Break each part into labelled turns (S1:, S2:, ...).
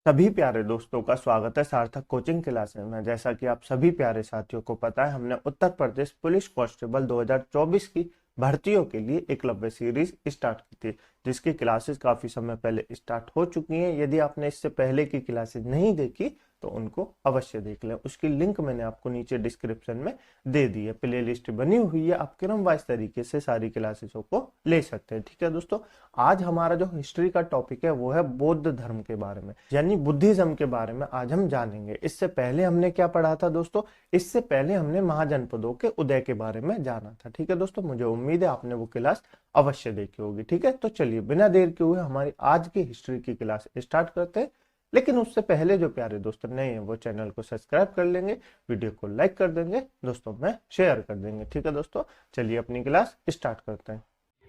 S1: सभी प्यारे दोस्तों का स्वागत है सार्थक कोचिंग क्लासेस में। जैसा कि आप सभी प्यारे साथियों को पता है, हमने उत्तर प्रदेश पुलिस कांस्टेबल 2024 की भर्तियों के लिए एकलव्य सीरीज स्टार्ट की थी, जिसकी क्लासेस काफी समय पहले स्टार्ट हो चुकी हैं। यदि आपने इससे पहले की क्लासेस नहीं देखी तो उनको अवश्य देख लें। उसकी लिंक मैंने आपको नीचे डिस्क्रिप्शन में दे दी है। प्ले लिस्ट बनी हुई है, आप क्रम वाइज तरीके से सारी क्लासेसों को ले सकते हैं। ठीक है दोस्तों, आज हमारा जो हिस्ट्री का टॉपिक है वो है बौद्ध धर्म के बारे में, यानी बुद्धिज्म के बारे में आज हम जानेंगे। इससे पहले हमने क्या पढ़ा था दोस्तों? इससे पहले हमने महाजनपदों के उदय के बारे में जाना था। ठीक है दोस्तों, मुझे उम्मीद है आपने वो क्लास अवश्य देखी होगी। ठीक है, तो चलिए बिना देर के हुए हमारी आज की हिस्ट्री की क्लास स्टार्ट करते हैं। लेकिन उससे पहले जो प्यारे दोस्त नए हैं वो चैनल को सब्सक्राइब कर लेंगे, वीडियो को लाइक कर देंगे, दोस्तों में शेयर कर देंगे। ठीक है दोस्तों, चलिए अपनी क्लास स्टार्ट करते हैं।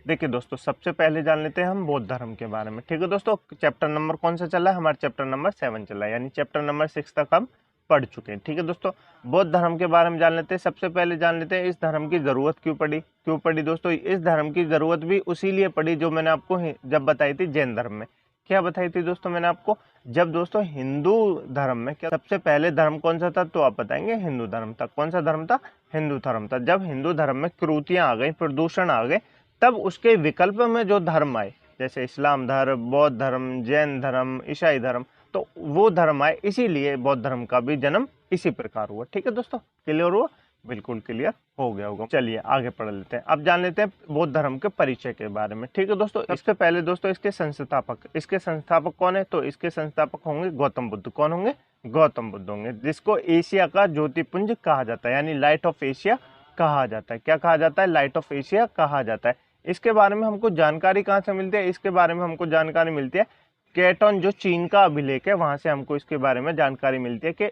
S1: देखिए दोस्तों, सबसे पहले जान लेते हैं हम बौद्ध धर्म के बारे में। ठीक है दोस्तों, चैप्टर नंबर कौन सा चला है? हमारा चैप्टर नंबर 7 चला है, यानी चैप्टर नंबर 6 तक हम पढ़ चुके हैं। ठीक है दोस्तों, बौद्ध धर्म के बारे में जान लेते हैं। सबसे पहले जान लेते हैं इस धर्म की जरूरत क्यों पड़ी दोस्तों? इस धर्म की जरूरत भी उसी लिए पड़ी जो मैंने आपको जब बताई थी जैन धर्म में। क्या बताई थी दोस्तों मैंने आपको? जब दोस्तों हिंदू धर्म में क्या सबसे पहले धर्म कौन सा था, तो आप बताएंगे हिंदू धर्म था। कौन सा धर्म था? हिंदू धर्म था। जब हिंदू धर्म में क्रूतियां आ गई, प्रदूषण आ गए, तब उसके विकल्प में जो धर्म आए, जैसे इस्लाम धर्म, बौद्ध धर्म, जैन धर्म, ईसाई धर्म, तो वो धर्म आए। इसीलिए बौद्ध धर्म का भी जन्म इसी प्रकार हुआ। ठीक है दोस्तों, क्लियर हुआ? बिल्कुल क्लियर हो गया होगा। चलिए आगे पढ़ लेते हैं। अब जान लेते हैं बौद्ध धर्म के परिचय के बारे में। ठीक है दोस्तों, इससे पहले दोस्तों इसके संस्थापक कौन है? तो इसके संस्थापक होंगे गौतम बुद्ध। कौन होंगे? गौतम बुद्ध होंगे, जिसको एशिया का ज्योतिपुंज कहा जाता है, यानी लाइट ऑफ एशिया कहा जाता है। क्या कहा जाता है? लाइट ऑफ एशिया कहा जाता है। इसके बारे में हमको जानकारी कहाँ से मिलती है? इसके बारे में हमको जानकारी मिलती है केटन, जो चीन का अभिलेख है, वहां से हमको इसके बारे में जानकारी मिलती है कि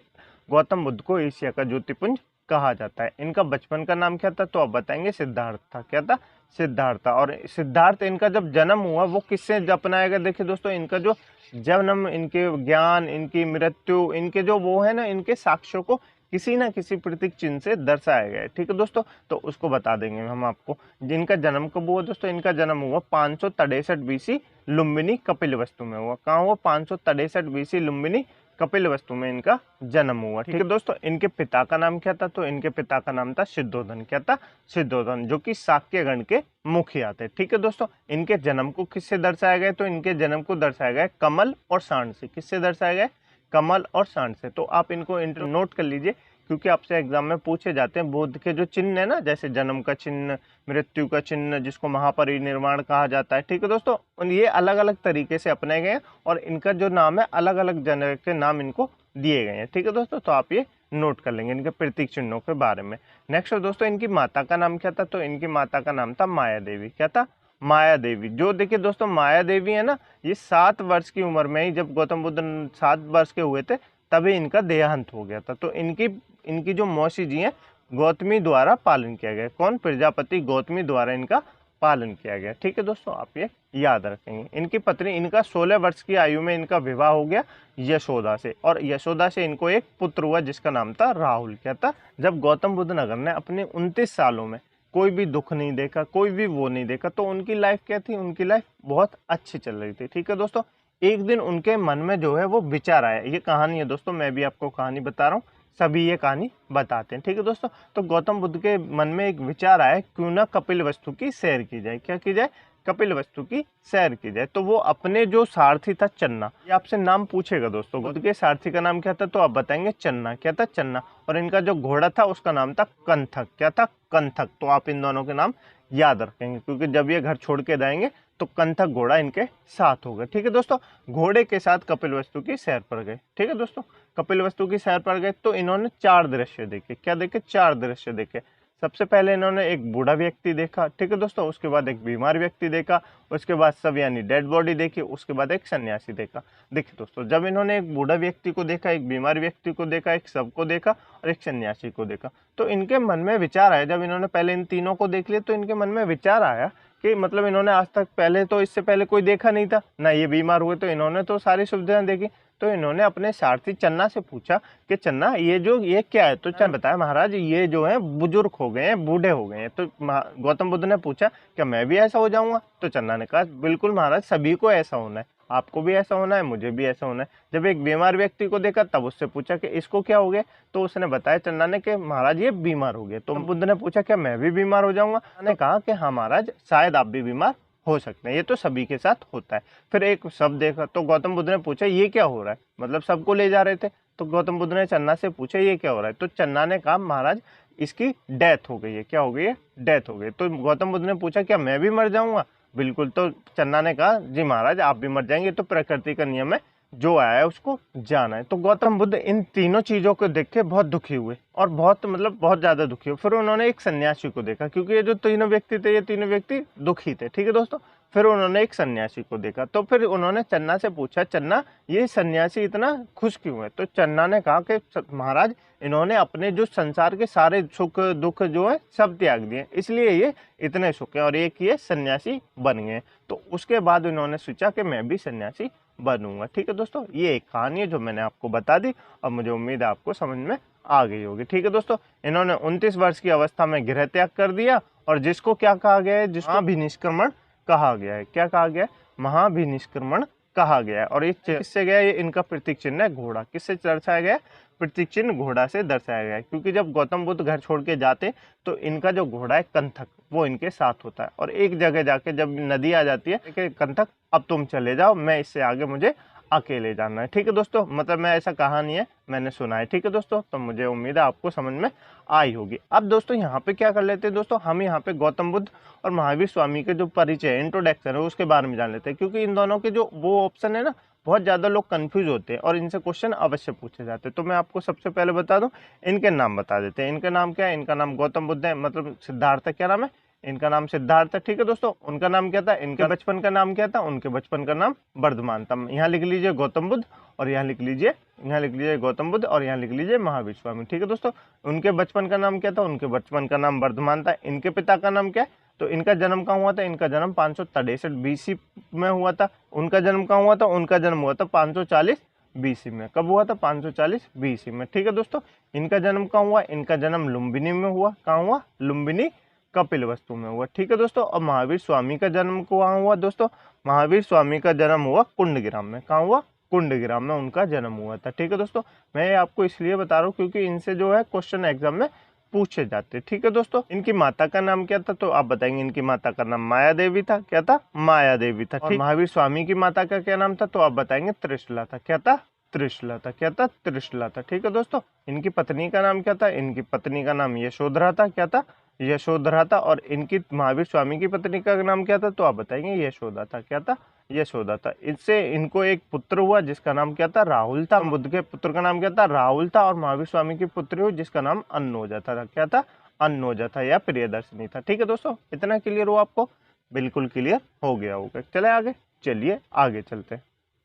S1: गौतम बुद्ध को एशिया का ज्योतिपुंज कहा जाता है। इनका बचपन का नाम क्या था? तो आप बताएंगे सिद्धार्थ था। क्या था? सिद्धार्थ था। और सिद्धार्थ, इनका जब जन्म हुआ वो किससे अपनाया गया? देखिए दोस्तों, इनका जो जन्म, इनके ज्ञान, इनकी मृत्यु, इनके जो वो है ना, इनके साक्ष्यों को किसी ना किसी प्रतीक चिन्ह से दर्शाया गया है। ठीक है दोस्तों, तो उसको बता देंगे हम आपको। जिनका जन्म कब हुआ दोस्तों? इनका जन्म हुआ 563 बीसी लुम्बिनी कपिलवस्तु में हुआ। कहाँ हुआ? 563 बीसी लुम्बिनी कपिलवस्तु में इनका जन्म हुआ। ठीक है दोस्तों, इनके पिता का नाम क्या था? तो इनके पिता का नाम था सिद्धोधन। क्या था? सिद्धोधन, जो कि शाक्य गण के मुखिया थे। ठीक है दोस्तों, इनके जन्म को किससे दर्शाया गया? तो इनके जन्म को दर्शाया गया कमल और सांड से। किससे दर्शाया गया? कमल और सांड से। तो आप इनको नोट कर लीजिए, क्योंकि आपसे एग्जाम में पूछे जाते हैं। बुद्ध के जो चिन्ह है ना, जैसे जन्म का चिन्ह, मृत्यु का चिन्ह, जिसको महापरिनिर्वाण कहा जाता है। ठीक है दोस्तों, ये अलग अलग तरीके से अपनाए गए हैं और इनका जो नाम है, अलग अलग जन के नाम इनको दिए गए हैं। ठीक है दोस्तों, तो आप ये नोट कर लेंगे इनके प्रतीक चिन्हों के बारे में। नेक्स्ट दोस्तों, इनकी माता का नाम क्या था? तो इनकी माता का नाम था माया देवी। क्या था? माया देवी। जो देखिए दोस्तों, माया देवी है ना, ये 7 वर्ष की उम्र में ही, जब गौतम बुद्ध 7 वर्ष के हुए थे, तभी इनका देहांत हो गया था। तो इनकी इनकी जो मौसी जी हैं, गौतमी द्वारा पालन किया गया। कौन? प्रजापति गौतमी द्वारा इनका पालन किया गया। ठीक है दोस्तों, आप ये याद रखेंगे। इनकी पत्नी, इनका 16 वर्ष की आयु में इनका विवाह हो गया यशोदा से, और यशोदा से इनको एक पुत्र हुआ जिसका नाम था राहुल। क्या था? जब गौतम बुद्ध नगर ने अपने 29 सालों में कोई भी दुख नहीं देखा, कोई भी वो नहीं देखा, तो उनकी लाइफ क्या थी? उनकी लाइफ बहुत अच्छी चल रही थी। ठीक है दोस्तों, एक दिन उनके मन में जो है वो विचार आया। ये कहानी है दोस्तों, मैं भी आपको कहानी बता रहा हूँ, सभी ये कहानी बताते हैं। ठीक है दोस्तों, तो गौतम बुद्ध के मन में एक विचार आया, क्यों ना कपिलवस्तु की सैर की जाए। क्या की जाए? कपिलवस्तु की सैर की जाए। तो वो अपने जो सारथी था चन्ना, ये आपसे नाम पूछेगा दोस्तों, बुद्ध के सारथी का नाम क्या था? तो आप बताएंगे चन्ना। क्या था? चन्ना। और इनका जो घोड़ा था उसका नाम था कंथक। क्या था? कंथक। तो आप इन दोनों के नाम याद रखेंगे, क्योंकि जब ये घर छोड़ के जाएंगे तो कंथक घोड़ा इनके साथ होगा। ठीक है दोस्तों, घोड़े के साथ कपिलवस्तु की सैर पर गए। ठीक है दोस्तों, कपिलवस्तु की सैर पर गए तो इन्होंने 4 दृश्य देखे। क्या देखे? 4 दृश्य देखे। सबसे पहले इन्होंने एक बूढ़ा व्यक्ति देखा। ठीक है दोस्तों, उसके बाद एक बीमार व्यक्ति देखा, उसके बाद सब यानी डेड बॉडी देखी, उसके बाद एक सन्यासी देखा। देखिए दोस्तों, जब इन्होंने एक बूढ़ा व्यक्ति को देखा, एक बीमार व्यक्ति को देखा, एक शव को देखा और एक सन्यासी को देखा, तो इनके मन में विचार आया। जब इन्होंने पहले इन तीनों को देख लिया तो इनके मन में विचार आया कि मतलब इन्होंने आज तक पहले तो इससे पहले कोई देखा नहीं था ना, ये बीमार हुए तो इन्होंने तो सारी सुविधाएं देखी। तो इन्होंने अपने सारथी चन्ना से पूछा कि चन्ना, ये क्या है? तो चन्ना बताया, महाराज ये जो है बुजुर्ग हो गए हैं, बूढ़े हो गए हैं। तो गौतम बुद्ध ने पूछा क्या मैं भी ऐसा हो जाऊंगा? तो चन्ना ने कहा बिल्कुल महाराज, सभी को ऐसा होना है। आपको भी ऐसा होना है, मुझे भी ऐसा होना है। जब एक बीमार व्यक्ति को देखा तब उससे पूछा कि इसको क्या हो गया, तो उसने बताया चन्ना ने कि महाराज ये बीमार हो गए। तो बुद्ध ने पूछा क्या मैं भी बीमार हो जाऊंगा? ने कहा कि हाँ महाराज, शायद आप भी बीमार हो सकते हैं, ये तो सभी के साथ होता है। फिर एक शब्द देखा तो गौतम बुद्ध ने पूछा ये क्या हो रहा है, मतलब सबको ले जा रहे थे। तो गौतम बुद्ध ने चन्ना से पूछा ये क्या हो रहा है, तो चन्ना ने कहा महाराज इसकी डेथ हो गई है। क्या हो गई है? डेथ हो गई। तो गौतम बुद्ध ने पूछा क्या मैं भी मर जाऊंगा? बिल्कुल। तो चन्ना ने कहा जी महाराज आप भी मर जाएंगे, तो प्रकृति का नियम है, जो आया है उसको जाना है। तो गौतम बुद्ध इन तीनों चीजों को देख के बहुत दुखी हुए और बहुत मतलब बहुत ज्यादा दुखी हुए। फिर उन्होंने एक सन्यासी को देखा, क्योंकि ये जो तीनों व्यक्ति थे ये तीनों व्यक्ति दुखी थे, ठीक है दोस्तों। फिर उन्होंने एक सन्यासी को देखा, तो फिर उन्होंने चन्ना से पूछा चन्ना ये सन्यासी इतना खुश क्यों है? तो चन्ना ने कहा कि महाराज इन्होंने अपने जो संसार के सारे सुख दुख जो है सब त्याग दिए, इसलिए ये इतने सुख है और एक ये सन्यासी बन गए। तो उसके बाद इन्होंने सोचा कि मैं भी सन्यासी बनूंगा। ठीक है दोस्तों, ये एक कहानी है जो मैंने आपको बता दी और मुझे उम्मीद है आपको समझ में आ गई होगी। ठीक है दोस्तों, इन्होंने 29 वर्ष की अवस्था में गृह त्याग कर दिया और जिसको क्या कहा गया है, जिसको महाभिनिष्क्रमण कहा गया है। क्या कहा गया है? महाभिनिष्क्रमण कहा गया है। और ये किससे गया? ये इनका प्रतीक चिन्ह है घोड़ा। किससे दर्शाया गया? प्रतीक चिन्ह घोड़ा से दर्शाया गया है, क्योंकि जब गौतम बुद्ध घर छोड़ के जाते तो इनका जो घोड़ा है कंथक वो इनके साथ होता है। और एक जगह जाके जब नदी आ जाती है कि कंथक अब तुम चले जाओ, मैं इससे आगे मुझे अकेले जाना है। ठीक है दोस्तों, मतलब मैं ऐसा कहानी है मैंने सुना है। ठीक है दोस्तों, तो मुझे उम्मीद है आपको समझ में आई होगी। अब दोस्तों यहाँ पे क्या कर लेते हैं दोस्तों, हम यहाँ पे गौतम बुद्ध और महावीर स्वामी के जो परिचय इंट्रोडक्शन है उसके बारे में जान लेते हैं, क्योंकि इन दोनों के जो वो ऑप्शन है ना, बहुत ज्यादा लोग कंफ्यूज होते हैं और इनसे क्वेश्चन अवश्य पूछे जाते हैं। तो मैं आपको सबसे पहले बता दूं, इनके नाम बता देते हैं। इनका नाम क्या है? इनका नाम गौतम बुद्ध है, मतलब सिद्धार्थ। क्या नाम है इनका? नाम सिद्धार्थ है। ठीक है दोस्तों, उनका नाम क्या था? इनके बचपन का नाम क्या था? उनके बचपन का नाम वर्धमान था। यहाँ लिख लीजिए गौतम बुद्ध और यहाँ लिख लीजिए गौतम बुद्ध और यहाँ लिख लीजिए महावीर स्वामी। ठीक है दोस्तों, उनके बचपन का नाम क्या था? उनके बचपन का नाम वर्धमान था। इनके पिता का नाम क्या है? तो इनका जन्म कहाँ हुआ था? इनका जन्म 563 बीसी में हुआ था। उनका जन्म कहाँ हुआ था? उनका जन्म हुआ था 540 बीसी में। कब हुआ था? 540 बीसी में। ठीक है दोस्तों, इनका जन्म कहाँ हुआ? इनका जन्म लुम्बिनी में हुआ। कहाँ हुआ? लुम्बिनी कपिलवस्तु में हुआ। ठीक है दोस्तों, और महावीर स्वामी का जन्म कहाँ हुआ दोस्तों? महावीर स्वामी का जन्म हुआ कुंडग्राम में। कहाँ हुआ? कुंडग्राम में उनका जन्म हुआ था। ठीक है दोस्तों, मैं आपको इसलिए बता रहा हूँ क्योंकि इनसे जो है क्वेश्चन एग्जाम में पूछे जाते। ठीक है दोस्तों, इनकी माता का नाम क्या था? तो आप बताएंगे इनकी माता का नाम माया देवी था। क्या था? माया देवी था। ठीक, महावीर स्वामी की माता का क्या नाम था? तो आप बताएंगे त्रिशला था। क्या था? त्रिशला था। क्या था? त्रिशला था। ठीक है दोस्तों, इनकी पत्नी का नाम क्या था? इनकी पत्नी का नाम यशोधरा था। क्या था? यशोधरा था। और इनकी महावीर स्वामी की पत्नी का नाम क्या था? तो आप बताएंगे यशोदा था। क्या था? यशोदा था। इससे इनको एक पुत्र हुआ जिसका नाम क्या था? राहुल था। बुद्ध के पुत्र का नाम क्या था? राहुल था। और महावीर स्वामी की पुत्री हुई जिसका नाम अन्नोजा था। क्या था? अन्नोजा था या प्रियदर्शनी था। ठीक है दोस्तों, इतना क्लियर हुआ आपको? बिल्कुल क्लियर हो गया होगा। चले आगे, चलिए आगे चलते हैं।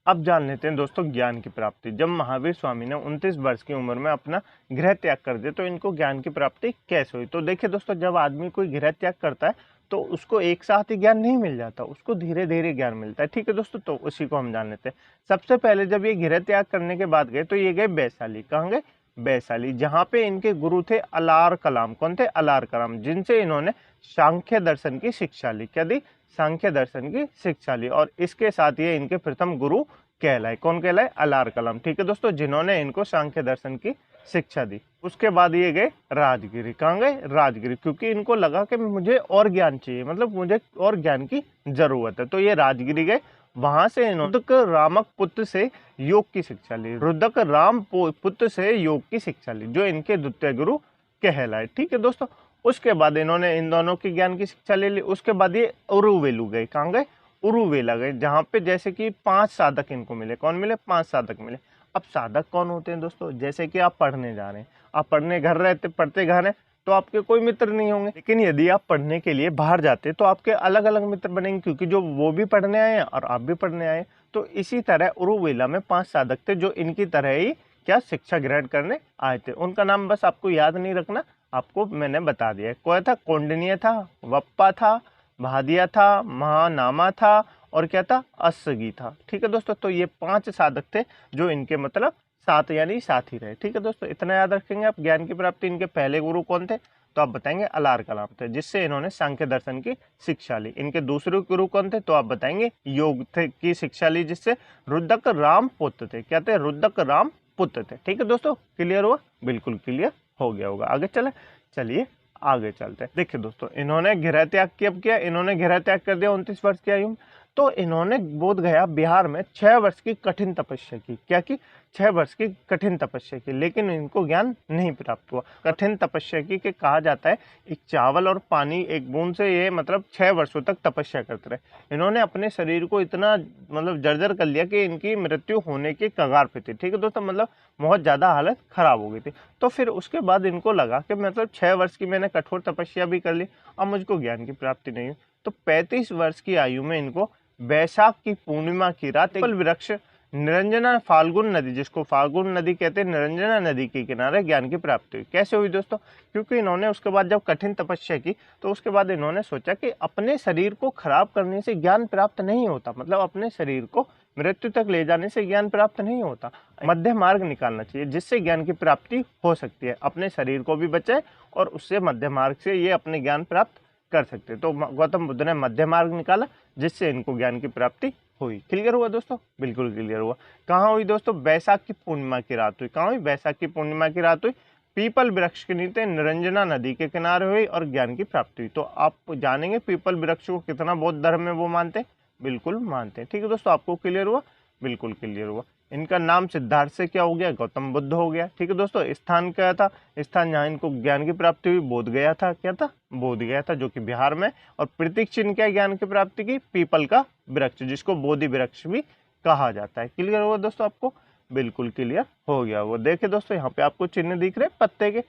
S1: अब जान लेते हैं दोस्तों ज्ञान की प्राप्ति। जब महावीर स्वामी ने 29 वर्ष की उम्र में अपना गृह त्याग कर दिया तो इनको ज्ञान की प्राप्ति कैसे हुई? तो देखिए दोस्तों, जब आदमी कोई गृह त्याग करता है तो उसको एक साथ ही ज्ञान नहीं मिल जाता, उसको धीरे धीरे ज्ञान मिलता है। ठीक है दोस्तों, तो उसी को हम जान लेते हैं। सबसे पहले जब ये गृह त्याग करने के बाद गए तो ये गए वैशाली। कहाँ गए? वैशाली, जहाँ पे इनके गुरु थे अलार कलाम। कौन थे? अलार कलाम, जिनसे इन्होंने सांख्य दर्शन की शिक्षा ली। क्या दी? सांख्य दर्शन की शिक्षा ली। और इसके साथ ये इनके प्रथम गुरु कहलाए। कौन कहलाए? अलार कलाम। ठीक है दोस्तों, जिन्होंने इनको सांख्य दर्शन की शिक्षा दी। उसके बाद ये गए राजगिरी। कहाँ गए? राजगिरी, क्योंकि इनको लगा कि मुझे और ज्ञान चाहिए, मतलब मुझे और ज्ञान की जरूरत है। तो ये राजगिरी गए। वहां से इन्होंने रामक पुत्र से योग की शिक्षा ली। रुद्रक राम पुत्र से योग की शिक्षा ली, जो इनके द्वितीय गुरु कहलाए। ठीक है दोस्तों, उसके बाद इन्होंने इन दोनों की ज्ञान की शिक्षा ले ली। उसके बाद ये उरुवेलु गए। कहाँ गए? उरुवेला गए, जहाँ पे जैसे कि 5 साधक इनको मिले। कौन मिले? 5 साधक मिले। अब साधक कौन होते हैं दोस्तों? जैसे कि आप पढ़ने जा रहे हैं, आप पढ़ने घर रहते, पढ़ते घर हैं, तो आपके कोई मित्र नहीं होंगे। लेकिन यदि आप पढ़ने के लिए बाहर जाते तो आपके अलग अलग मित्र बनेंगे, क्योंकि जो वो भी पढ़ने आए हैं और आप भी पढ़ने आए। तो इसी तरह उरुवेला में 5 साधक थे जो इनकी तरह ही क्या शिक्षा ग्रहण करने आए थे। उनका नाम बस आपको याद नहीं रखना, आपको मैंने बता दिया। कौन था? कौंडिन्य था, वप्पा था, भादिया था, महानामा था और क्या था? अस्सगी था। ठीक है दोस्तों, तो ये 5 साधक थे जो इनके मतलब साथ यानी साथी रहे। ठीक है दोस्तों, इतना याद रखेंगे आप। ज्ञान की प्राप्ति, इनके पहले गुरु कौन थे? तो आप बताएंगे अलार कलाम थे, जिससे इन्होंने सांख्य दर्शन की शिक्षा ली। इनके दूसरे गुरु कौन थे, तो आप बताएंगे योग थे की शिक्षा ली, जिससे रुद्रक राम पुत्र थे। क्या थे, रुद्रक राम पुत्र थे। ठीक है दोस्तों, क्लियर हुआ, बिल्कुल क्लियर हो गया होगा। आगे चले, चलिए आगे चलते हैं। देखिए दोस्तों, इन्होंने गृह त्याग कब किया, इन्होंने गृह त्याग कर दिया 29 वर्ष की आयु में। तो इन्होंने बोध गया बिहार में 6 वर्ष की कठिन तपस्या की। क्या की, 6 वर्ष की कठिन तपस्या की, लेकिन इनको ज्ञान नहीं प्राप्त हुआ। कठिन तपस्या की के कहा जाता है एक चावल और पानी एक बूंद से, ये मतलब 6 वर्षों तक तपस्या करते रहे। इन्होंने अपने शरीर को इतना मतलब जर्जर कर लिया कि इनकी मृत्यु होने के कगार पे थी। ठीक है दोस्तों, मतलब बहुत ज्यादा हालत खराब हो गई थी। तो फिर उसके बाद इनको लगा कि मतलब 6 वर्ष की मैंने कठोर तपस्या भी कर ली, अब मुझको ज्ञान की प्राप्ति नहीं हुई। तो 35 वर्ष की आयु में इनको वैशाख की पूर्णिमा की रात पीपल वृक्ष निरंजना फाल्गुन नदी, जिसको फाल्गुन नदी कहते हैं, निरंजना नदी के किनारे ज्ञान की प्राप्ति हुई। कैसे हुई दोस्तों, क्योंकि इन्होंने उसके बाद जब कठिन तपस्या की, तो उसके बाद इन्होंने सोचा कि अपने शरीर को खराब करने से ज्ञान प्राप्त नहीं होता, मतलब अपने शरीर को मृत्यु तक ले जाने से ज्ञान प्राप्त नहीं होता, मध्य मार्ग निकालना चाहिए जिससे ज्ञान की प्राप्ति हो सकती है। अपने शरीर को भी बचाए और उससे मध्य मार्ग से ये अपने ज्ञान प्राप्त कर सकते। तो गौतम बुद्ध ने मध्य मार्ग निकाला, जिससे इनको ज्ञान की प्राप्ति हुई। क्लियर हुआ दोस्तों, बिल्कुल क्लियर हुआ। कहाँ हुई दोस्तों, वैशाख की पूर्णिमा की रात हुई। कहाँ हुई, वैशाख की पूर्णिमा की रात हुई, पीपल वृक्ष के नीचे निरंजना नदी के किनारे हुई और ज्ञान की प्राप्ति हुई। तो आप जानेंगे पीपल वृक्ष को कितना बौद्ध धर्म में वो मानते हैं, बिल्कुल मानते हैं। ठीक है दोस्तों, आपको क्लियर हुआ, बिल्कुल क्लियर हुआ। इनका नाम सिद्धार्थ से क्या हो गया, गौतम बुद्ध हो गया। ठीक है दोस्तों, स्थान क्या था, स्थान जहाँ इनको ज्ञान की प्राप्ति हुई बोध गया था। क्या था, बोध गया था, जो कि बिहार में। और प्रतीक चिन्ह क्या ज्ञान की प्राप्ति की, पीपल का वृक्ष, जिसको बोधि वृक्ष भी कहा जाता है। क्लियर हुआ दोस्तों, आपको बिल्कुल क्लियर हो गया। वो देखिए दोस्तों, यहाँ पे आपको चिन्ह दिख रहे पत्ते के,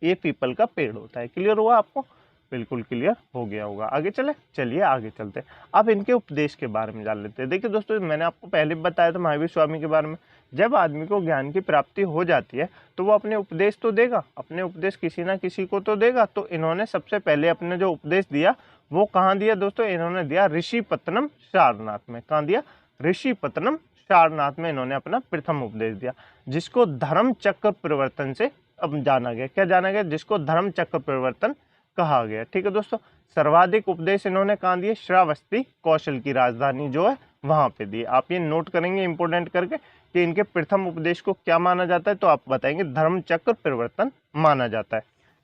S1: ये पीपल का पेड़ होता है। क्लियर हुआ आपको, बिल्कुल क्लियर हो गया होगा। आगे चले, चलिए आगे चलते हैं। अब इनके उपदेश के बारे में जान लेते हैं। देखिए दोस्तों, मैंने आपको पहले बताया था महावीर स्वामी के बारे में। जब आदमी को ज्ञान की प्राप्ति हो जाती है, तो वो अपने उपदेश तो देगा, अपने उपदेश किसी ना किसी को तो देगा। तो इन्होंने सबसे पहले अपने जो उपदेश दिया, वो कहाँ दिया दोस्तों, इन्होंने दिया ऋषिपत्तनम सारनाथ में। कहाँ दिया, ऋषिपत्तनम सारनाथ में इन्होंने अपना प्रथम उपदेश दिया, जिसको धर्म चक्र परिवर्तन से अब जाना गया। क्या जाना गया, जिसको धर्म चक्र परिवर्तन कहा गया। ठीक है दोस्तों, सर्वाधिक उपदेश इन्होंने कहाँ दिए, श्रावस्ती, कौशल की राजधानी जो है वहां पे दिए। आप ये नोट करेंगे इंपोर्टेंट करके कि इनके प्रथम उपदेश को क्या माना जाता है, तो आप बताएंगे धर्म चक्र परिवर्तन माना जाता है।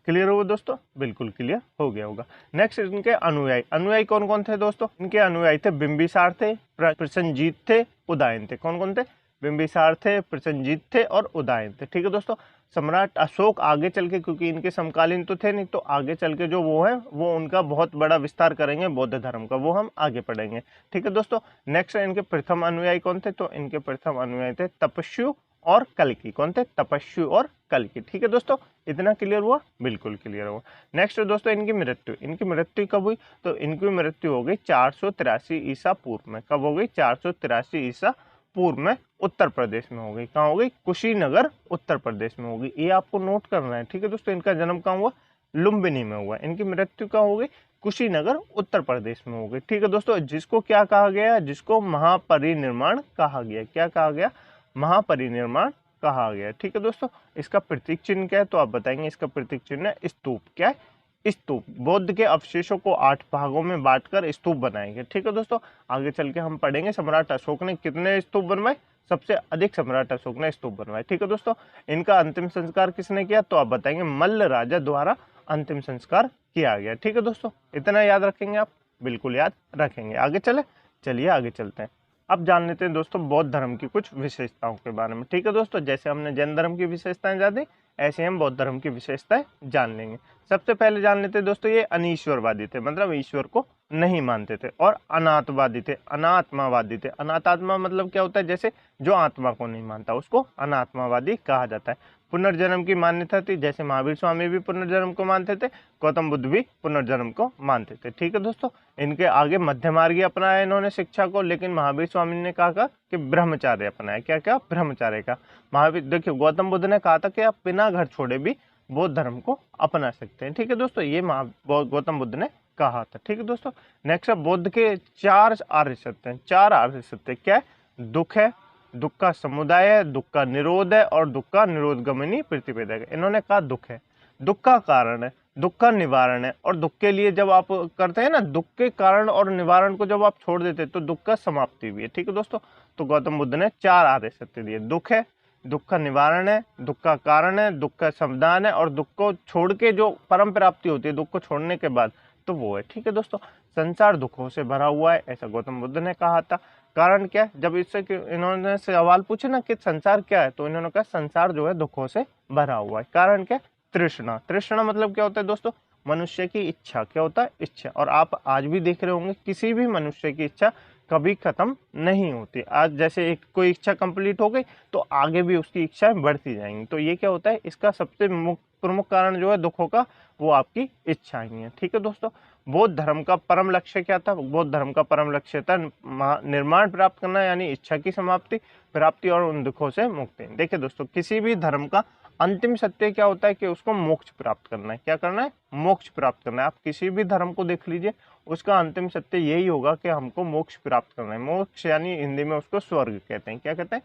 S1: क्लियर हो दोस्तों, बिल्कुल क्लियर हो गया होगा। नेक्स्ट इनके अनुयायी, अनुयायी कौन कौन थे दोस्तों, इनके अनुयायी थे बिंबिसार थे, प्रसन्नजीत थे, उदयन थे। कौन कौन थे, बिंबिसार थे, प्रसन्नजीत थे और उदयन थे। ठीक है दोस्तों, सम्राट अशोक आगे चल के, क्योंकि इनके समकालीन तो थे नहीं, तो आगे चल के जो वो है वो उनका बहुत बड़ा विस्तार करेंगे बौद्ध धर्म का, वो हम आगे पढ़ेंगे। ठीक है दोस्तों, नेक्स्ट इनके प्रथम अनुयायी कौन थे, तो इनके प्रथम अनुयायी थे तपस्यु और कल्कि। कौन थे, तपस्यु और कल्कि। ठीक है दोस्तों, इतना क्लियर हुआ, बिल्कुल क्लियर हुआ। नेक्स्ट दोस्तों, इनकी मृत्यु, इनकी मृत्यु कब हुई, तो इनकी मृत्यु हो गई 483 ईसा पूर्व में। कब हो गई, 483 ईसा पूर्व में, उत्तर प्रदेश में हो गई। कहाँ हो गई, कुशीनगर उत्तर प्रदेश में हो गई। ये आपको नोट करना है। ठीक है दोस्तों, इनका जन्म कहाँ हुआ, लुम्बिनी में हुआ। इनकी मृत्यु कहाँ हो गई, कुशीनगर उत्तर प्रदेश में हो गई। ठीक है दोस्तों, जिसको क्या कहा गया, जिसको महापरिनिर्माण कहा गया। क्या कहा गया, महापरिनिर्माण कहा गया। ठीक है दोस्तों, इसका प्रतीक चिन्ह क्या है, तो आप बताएंगे इसका प्रतीक चिन्ह है स्तूप। क्या है, स्तूप। बौद्ध के अवशेषों को 8 भागों में बांटकर स्तूप बनाएंगे। ठीक है दोस्तों, आगे चल के हम पढ़ेंगे सम्राट अशोक ने कितने स्तूप बनवाए, सबसे अधिक सम्राट अशोक ने स्तूप बनवाए। ठीक है दोस्तों, इनका अंतिम संस्कार किसने किया, तो आप बताएंगे मल्ल राजा द्वारा अंतिम संस्कार किया गया। ठीक है दोस्तों, इतना याद रखेंगे आप, बिल्कुल याद रखेंगे। आगे चले, चलिए आगे चलते हैं। अब जान लेते हैं दोस्तों बौद्ध धर्म की कुछ विशेषताओं के बारे में। ठीक है दोस्तों, जैसे हमने जैन धर्म की विशेषताएं जानी, ऐसे हम बौद्ध धर्म की विशेषताएं जान लेंगे। सबसे पहले जान लेते हैं दोस्तों, ये अनीश्वरवादी थे, मतलब ईश्वर को नहीं मानते थे। और अनाथवादी थे, अनात्मावादी थे। अनात्मा मतलब क्या होता है, जैसे जो आत्मा को नहीं मानता उसको अनात्मावादी कहा जाता है। पुनर्जन्म की मान्यता थी, जैसे महावीर स्वामी भी पुनर्जन्म को मानते थे, गौतम बुद्ध भी पुनर्जन्म को मानते थे। ठीक है दोस्तों, इनके आगे मध्य मार्गी अपनाया इन्होंने शिक्षा को, लेकिन महावीर स्वामी ने कहा कि ब्रह्मचार्य अपनाया। क्या क्या, ब्रह्मचार्य का। महावीर, देखिए गौतम बुद्ध ने कहा था कि आप बिना घर छोड़े भी बौद्ध धर्म को अपना सकते हैं। ठीक है दोस्तों, ये गौतम बुद्ध ने कहा था। ठीक है दोस्तों, नेक्स्ट बौद्ध के 4 आर्य सत्य हैं। 4 आर्य सत्य क्या है, दुख है, दुख का समुदाय है, दुख का निरोध है और दुख का निरोधगमनी प्रतिपेदक है। इन्होंने कहा दुख है, दुख का कारण है, दुख का निवारण है। और दुख के लिए जब आप करते हैं ना, दुख के कारण और निवारण को जब आप छोड़ देते हैं तो दुख का समाप्ति भी है। ठीक है दोस्तों, तो गौतम बुद्ध ने 4 आर्य सत्य दिए। दुख है, दुख का निवारण है, दुख का कारण है, दुख का समाधान है, और दुख को छोड़ के जो परम प्राप्ति होती है दुख को छोड़ने के बाद, तो वो है। ठीक है दोस्तों, संसार दुखों से भरा हुआ है, ऐसा गौतम बुद्ध ने कहा था। कारण क्या है, जब इससे इन्होंने सवाल पूछे ना कि संसार क्या है, तो इन्होंने कहा संसार जो है दुखों से भरा हुआ है। कारण क्या? तृष्णा। तृष्णा मतलब क्या होता है दोस्तों? मनुष्य की इच्छा। क्या होता है? इच्छा। और आप आज भी देख रहे होंगे किसी भी मनुष्य की इच्छा कभी खत्म नहीं होती। आज जैसे एक कोई इच्छा कंप्लीट हो गई तो आगे भी उसकी इच्छाएं बढ़ती जाएंगी। तो ये क्या होता है, इसका सबसे प्रमुख कारण जो है दुखों का, वो आपकी इच्छाएं हैं। ठीक है दोस्तों, बौद्ध धर्म का परम लक्ष्य क्या था? बौद्ध धर्म का परम लक्ष्य था निर्माण प्राप्त करना, यानी इच्छा की समाप्ति, प्राप्ति और उन दुखों से मुक्ति। देखिए दोस्तों, किसी भी धर्म का अंतिम सत्य क्या होता है कि उसको मोक्ष प्राप्त करना है। क्या करना है? मोक्ष प्राप्त करना है। आप किसी भी धर्म को देख लीजिए, उसका अंतिम सत्य यही होगा कि हमको मोक्ष प्राप्त करना है। मोक्ष यानी हिंदी में उसको स्वर्ग कहते हैं। क्या कहते हैं?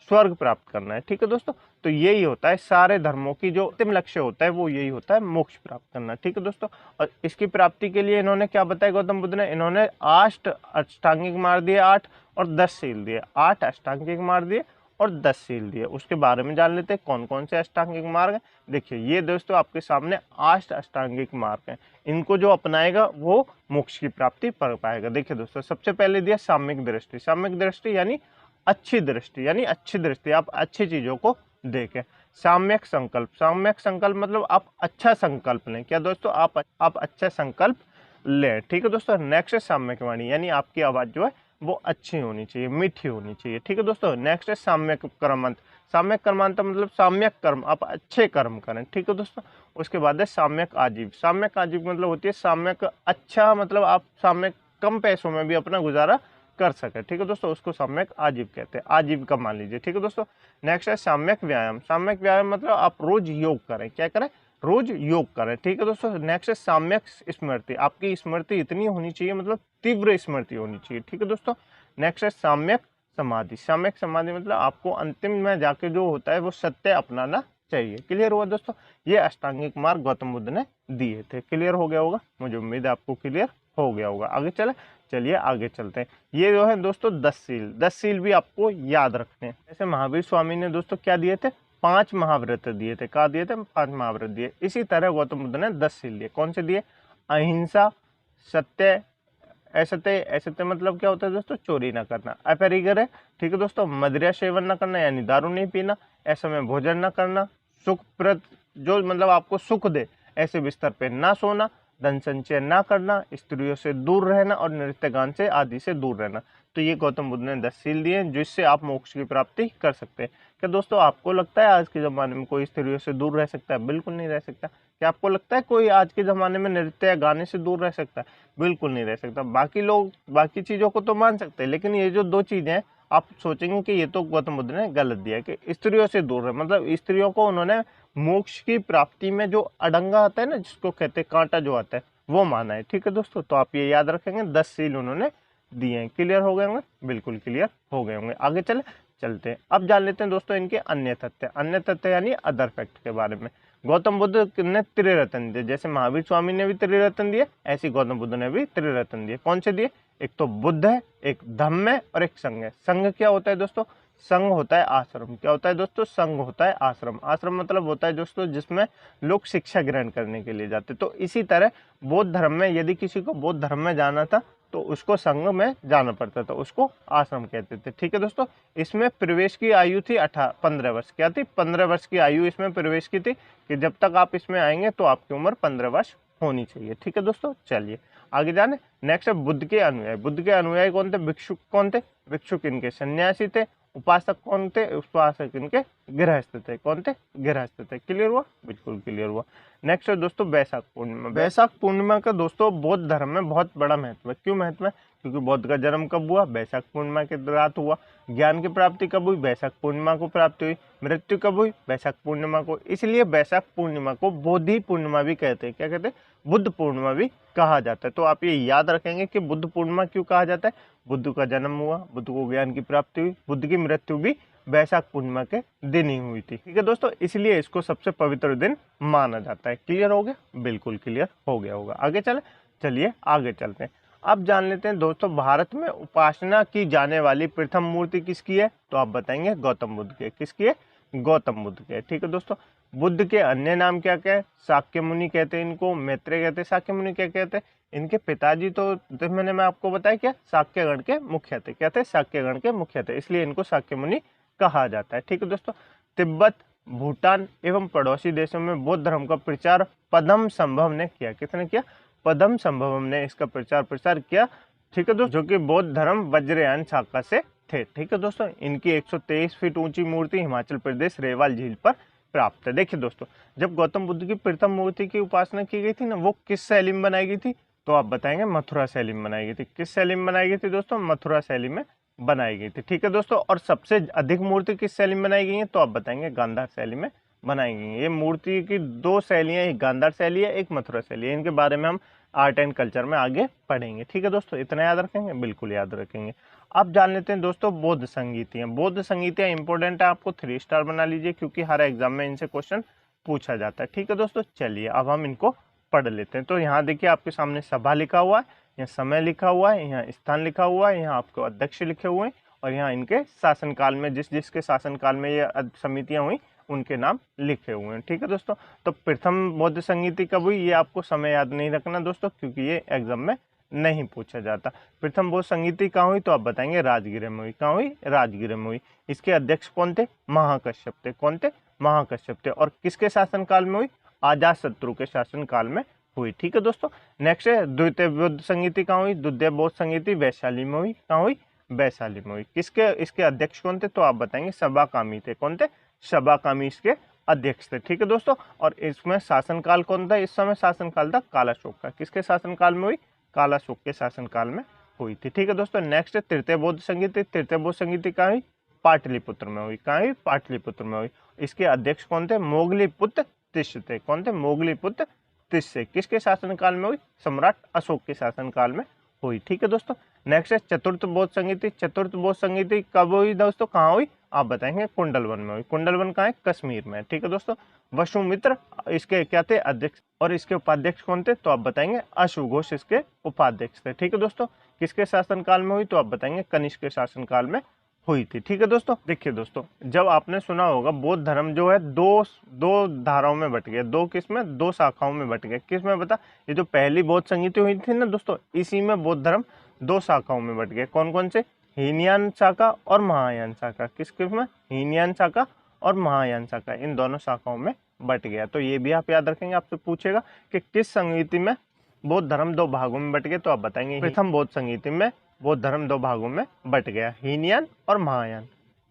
S1: स्वर्ग प्राप्त करना है। ठीक है दोस्तों, तो यही होता है सारे धर्मों की जो अंतिम लक्ष्य होता है, वो यही होता है मोक्ष प्राप्त करना। ठीक है दोस्तों, और इसकी प्राप्ति के लिए इन्होंने क्या बताया गौतम बुद्ध ने? इन्होंने 8 अष्टांगिक मार्ग दिए, 8 और 10 शील दिए। 8 अष्टांगिक मार्ग दिए और 10 शील दिए। उसके बारे में जान लेते हैं कौन कौन से अष्टांगिक मार्ग हैं। देखिए ये दोस्तों आपके सामने 8 अष्टांगिक मार्ग हैं। इनको जो अपनाएगा वो मोक्ष की प्राप्ति कर पाएगा। देखिए दोस्तों, सबसे पहले दिया साम्यक दृष्टि। साम्यक दृष्टि यानी अच्छी दृष्टि, यानी अच्छी दृष्टि, आप अच्छी चीजों को देखें। साम्यक संकल्प। साम्यक संकल्प मतलब आप अच्छा संकल्प लें। क्या दोस्तों? आप अच्छा संकल्प लें। ठीक है दोस्तों, नेक्स्ट है साम्यक वाणी, यानी आपकी आवाज जो है वो अच्छी होनी चाहिए, मीठी होनी चाहिए। ठीक है दोस्तों, नेक्स्ट है साम्यक कर्मांत। साम्यक कर्मांत मतलब साम्यक कर्म, आप अच्छे कर्म करें। ठीक है दोस्तों, उसके बाद है साम्यक आजीव। साम्यक आजीव मतलब होती है साम्यक अच्छा, मतलब आप साम्यक कम पैसों में भी अपना गुजारा कर सके। ठीक है दोस्तों, उसको साम्यक आजीव कहते हैं। आजीविका मान लीजिए। ठीक है दोस्तों, नेक्स्ट है साम्यक व्यायाम। साम्यक व्यायाम मतलब आप रोज योग करें। क्या करें? रोज योग करें। ठीक है दोस्तों, नेक्स्ट है साम्यक स्मृति। आपकी स्मृति इतनी होनी चाहिए, मतलब तीव्र स्मृति होनी चाहिए। ठीक है दोस्तों, नेक्स्ट है साम्यक समाधि। साम्यक समाधि मतलब आपको अंतिम में जाके जो होता है वो सत्य अपनाना चाहिए। क्लियर हुआ दोस्तों? ये अष्टांगिक मार्ग गौतम बुद्ध ने दिए थे। क्लियर हो गया होगा, मुझे उम्मीद है आपको क्लियर हो गया होगा। आगे चलिए आगे चलते हैं। ये जो है दोस्तों 10 शील। 10 शील भी आपको याद रखने हैं। जैसे महावीर स्वामी ने दोस्तों क्या दिए थे? 5 महाव्रत दिए थे। क्या दिए थे? 5 महाव्रत दिए। इसी तरह गौतम बुद्ध ने 10 शील दिए। कौन से दिए? अहिंसा, सत्य, असत्य। असत्य मतलब क्या होता है दोस्तों? चोरी ना करना। अपरिग्रह। ठीक है दोस्तों, मदिरा सेवन ना करना, यानी दारू नहीं पीना। ऐसे में भोजन ना करना। सुखप्रद, जो मतलब आपको सुख दे, ऐसे बिस्तर पे ना सोना। धन संचय ना करना, स्त्रियों से दूर रहना, और नृत्य गान से आदि से दूर रहना। तो ये गौतम बुद्ध ने 10 शील दिए हैं, जिससे आप मोक्ष की प्राप्ति कर सकते हैं। क्या दोस्तों आपको लगता है आज के जमाने में कोई स्त्रियों से दूर रह सकता है? बिल्कुल नहीं रह सकता। क्या आपको लगता है कोई आज के जमाने में नृत्य या गाने से दूर रह सकता है? बिल्कुल नहीं रह सकता। बाकी लोग बाकी चीजों को तो मान सकते हैं, लेकिन ये जो 2 चीजें हैं, आप सोचेंगे कि ये तो गौतम बुद्ध ने गलत दिया कि स्त्रियों से दूर रहे। मतलब स्त्रियों को उन्होंने मोक्ष की प्राप्ति में जो अड़ंगा आता है ना, जिसको कहते हैं कांटा जो आता है, वो माना है। ठीक है दोस्तों, तो आप ये याद रखेंगे। 10 शील उन्होंने दिए हैं। क्लियर हो गए होंगे? बिल्कुल क्लियर हो गए होंगे। आगे चलते हैं। अब जान लेते हैं दोस्तों इनके अन्य तथ्य। अन्य तथ्य यानी अदर फैक्ट के बारे में। गौतम बुद्ध ने त्रिरत्न दिए। जैसे महावीर स्वामी ने भी त्रिरत्न दिए, ऐसे गौतम बुद्ध ने भी त्रिरत्न दिए। कौन से दिए? एक तो बुद्ध है, एक धम्म है, और एक संघ है। संघ क्या होता है दोस्तों? संघ होता है आश्रम। क्या होता है दोस्तों? संघ होता है आश्रम। आश्रम मतलब होता है दोस्तों जिसमें लोग शिक्षा ग्रहण करने के लिए जाते। तो इसी तरह बौद्ध धर्म में यदि किसी को बौद्ध धर्म में जाना था तो उसको संघ में जाना पड़ता था, उसको आश्रम कहते थे। ठीक है दोस्तों, इसमें प्रवेश की आयु थी 15 वर्ष। क्या थी? 15 वर्ष की आयु इसमें प्रवेश की थी, कि जब तक आप इसमें आएंगे तो आपकी उम्र 15 वर्ष होनी चाहिए। ठीक है दोस्तों, चलिए आगे जाने। नेक्स्ट है बुद्ध के अनुयायी। बुद्ध के अनुयायी कौन थे? भिक्षुक कौन थे? भिक्षुक इनके सन्यासी थे। उपासक कौन थे? उपासक इनके गृहस्थ थे। कौन थे? गृहस्थ थे। क्लियर हुआ? बिल्कुल क्लियर हुआ। नेक्स्ट है दोस्तों वैशाख पूर्णिमा। वैशाख पूर्णिमा का दोस्तों बौद्ध धर्म में बहुत बड़ा महत्व है। क्यों महत्व है? क्योंकि बौद्ध का जन्म कब हुआ? वैशाख पूर्णिमा के रात हुआ। ज्ञान की प्राप्ति कब हुई? वैशाख पूर्णिमा को प्राप्ति हुई। मृत्यु कब हुई? वैशाख पूर्णिमा को। इसलिए वैशाख पूर्णिमा को बोधि पूर्णिमा भी कहते हैं। क्या कहते हैं? बुद्ध पूर्णिमा भी कहा जाता है। तो आप ये याद रखेंगे कि बुद्ध पूर्णिमा क्यों कहा जाता है? बुद्ध का जन्म हुआ, बुद्ध को ज्ञान की प्राप्ति हुई, बुद्ध की मृत्यु भी वैशाख पूर्णिमा के दिन ही हुई थी। ठीक है दोस्तों, इसलिए इसको सबसे पवित्र दिन माना जाता है। क्लियर हो गया? बिल्कुल क्लियर हो गया होगा। आगे चलिए आगे चलते हैं। अब जान लेते हैं दोस्तों, भारत में उपासना की जाने वाली प्रथम मूर्ति किसकी है? तो आप बताएंगे गौतम बुद्ध की। किसकी है? गौतम बुद्ध के। ठीक है दोस्तों, बुद्ध के अन्य नाम क्या क्या है? शाक्य मुनि कहते हैं इनको, मैत्रेय कहते हैं। शाक्य मुनि क्या कहते हैं? इनके पिताजी तो मैं आपको बताया क्या, शाक्य गण के मुखिया थे। क्या थे? शाक्य गण के मुखिया थे, इसलिए इनको शाक्य मुनि कहा जाता है। ठीक है दोस्तों, तिब्बत, भूटान एवं पड़ोसी देशों में बौद्ध धर्म का प्रचार पद्म संभव ने किया। किसने किया? पद्म संभवम ने इसका प्रचार किया। ठीक है दोस्तों, जो कि बौद्ध धर्म वज्रयान शाखा से थे। ठीक है दोस्तों, इनकी 123 फीट ऊंची मूर्ति हिमाचल प्रदेश रेवाल झील पर प्राप्त है। देखिए दोस्तों, जब गौतम बुद्ध की प्रथम मूर्ति की उपासना की गई थी ना, वो किस शैली में बनाई गई थी? तो आप बताएंगे मथुरा शैली में बनाई गई थी। किस शैली में बनाई गई थी दोस्तों? मथुरा शैली में बनाई गई थी। ठीक है दोस्तों, और सबसे अधिक मूर्ति किस शैली में बनाई गई है? तो आप बताएंगे गांधार शैली में बनाई गई है। ये मूर्ति की दो शैलियां, एक गांधार शैली है, एक मथुरा शैली है। इनके बारे में हम आर्ट एंड कल्चर में आगे पढ़ेंगे। ठीक है दोस्तों, इतना याद रखेंगे? बिल्कुल याद रखेंगे। अब जान लेते हैं दोस्तों बौद्ध संगीतियां। बौद्ध संगीतियां इंपॉर्टेंट है, आपको 3 स्टार बना लीजिए, क्योंकि हर एग्जाम में इनसे क्वेश्चन पूछा जाता है। ठीक है दोस्तों, चलिए अब हम इनको पढ़ लेते हैं। तो यहाँ देखिए आपके सामने सभा लिखा हुआ है, यहाँ समय लिखा हुआ है, यहाँ स्थान लिखा हुआ है, यहाँ आपको अध्यक्ष लिखे हुए हैं, और यहाँ इनके शासनकाल में जिसके शासनकाल में ये समितियां हुई उनके नाम लिखे हुए हैं। ठीक है दोस्तों, तो प्रथम बौद्ध संगीति कब हुई ये आपको समय याद नहीं रखना दोस्तों, क्योंकि ये एग्जाम में नहीं पूछा जाता। प्रथम बौद्ध संगीति कहाँ हुई? तो आप बताएंगे राजगीर में हुई। कहाँ हुई? राजगीर में हुई। इसके अध्यक्ष कौन थे? महाकश्यप थे। कौन थे? महाकश्यप थे। और किसके शासनकाल में हुई? अजातशत्रु के शासनकाल में हुई। ठीक है दोस्तों, नेक्स्ट है द्वितीय बौद्ध संगीति कहाँ हुई? द्वितीय बौद्ध संगीति वैशाली में हुई। कहाँ हुई? वैशाली में हुई। किसके इसके अध्यक्ष कौन थे? तो आप बताएंगे सबाकामी थे। कौन थे? सबाकामी इसके अध्यक्ष थे। ठीक है दोस्तों, और इसमें शासनकाल कौन था? इस समय शासनकाल था कालाशोक का। किसके शासनकाल में हुई? कालाशोक के शासनकाल में हुई थी। ठीक है दोस्तों, नेक्स्ट है तृतीय बौद्ध संगीति। तृतीय बौद्ध संगीति कहाँ हुई? पाटलिपुत्र में हुई। कहाँ हुई? पाटलिपुत्र में हुई। इसके अध्यक्ष कौन थे? मोगलीपुत्र तिष्य थे। कौन थे? मोगलीपुत्र तिष्य। किसके शासनकाल में हुई? सम्राट अशोक के शासनकाल में हुई। ठीक है दोस्तों, नेक्स्ट है चतुर्थ बौद्ध संगीति। चतुर्थ बौद्ध संगीति कब हुई दोस्तों? कहाँ हुई? आप बताएंगे कुंडलवन में हुई। कुंडलवन कहाँ है? कश्मीर में। ठीक है दोस्तों, वसुमित्र इसके क्या थे? अध्यक्ष, और इसके उपाध्यक्ष कौन थे? तो आप बताएंगे अश्वघोष इसके उपाध्यक्ष थे। ठीक है दोस्तों, किसके शासनकाल में हुई? तो आप बताएंगे कनिष्क के शासनकाल में हुई थी। ठीक है दोस्तों, देखिए दोस्तों, जब आपने सुना होगा बौद्ध धर्म जो है दो धाराओं में बट गया। दो किसमें? दो शाखाओं में बट गया। किस में बता? ये जो पहली बौद्ध संगीति हुई थी ना दोस्तों, इसी में बौद्ध धर्म दो शाखाओं में बट गया। कौन कौन से? हीनयान शाखा और महायान शाखा। किस किस में? हीनयान शाखा और महायान शाखा, इन दोनों शाखाओं में बट गया। तो ये भी आप याद रखेंगे, आपसे पूछेगा कि किस संगीति में बौद्ध धर्म दो भागों में बट गए। तो आप बताएंगे प्रथम बौद्ध संगीति में बौद्ध धर्म दो भागों में बट गया, हीनयान और महायान।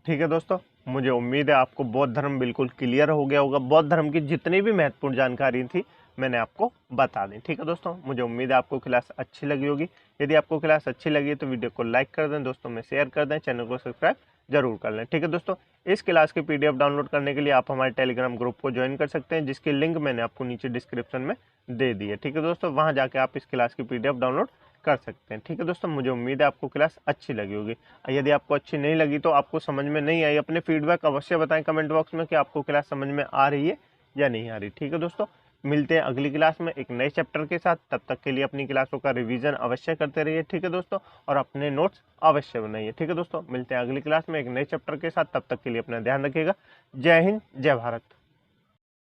S1: ठीक है दोस्तों, मुझे उम्मीद है आपको बौद्ध धर्म बिल्कुल क्लियर हो गया होगा। बौद्ध धर्म की जितनी भी महत्वपूर्ण जानकारी थी मैंने आपको बता दी। ठीक है दोस्तों, मुझे उम्मीद है आपको क्लास अच्छी लगी होगी। यदि आपको क्लास अच्छी लगी है तो वीडियो को लाइक कर दें, दोस्तों में शेयर कर दें, चैनल को सब्सक्राइब जरूर कर लें। ठीक है दोस्तों, इस क्लास की PDF डाउनलोड करने के लिए आप हमारे टेलीग्राम ग्रुप को ज्वाइन कर सकते हैं, जिसकी लिंक मैंने आपको नीचे डिस्क्रिप्शन में दे दी है। ठीक है दोस्तों, वहां जाके आप इस क्लास की PDF डाउनलोड कर सकते हैं। ठीक है दोस्तों, मुझे उम्मीद है आपको क्लास अच्छी लगी होगी। यदि आपको अच्छी नहीं लगी तो आपको समझ में नहीं आई, अपने फीडबैक अवश्य बताएं कमेंट बॉक्स में कि आपको क्लास समझ में आ रही है या नहीं आ रही। ठीक है दोस्तों, मिलते हैं अगली क्लास में एक नए चैप्टर के साथ। तब तक के लिए अपनी क्लासों का रिवीजन अवश्य करते रहिए। ठीक है दोस्तों, और अपने नोट्स अवश्य बनाइए। ठीक है दोस्तों, मिलते हैं अगली क्लास में एक नए चैप्टर के साथ। तब तक के लिए अपना ध्यान रखिएगा। जय हिंद, जय भारत।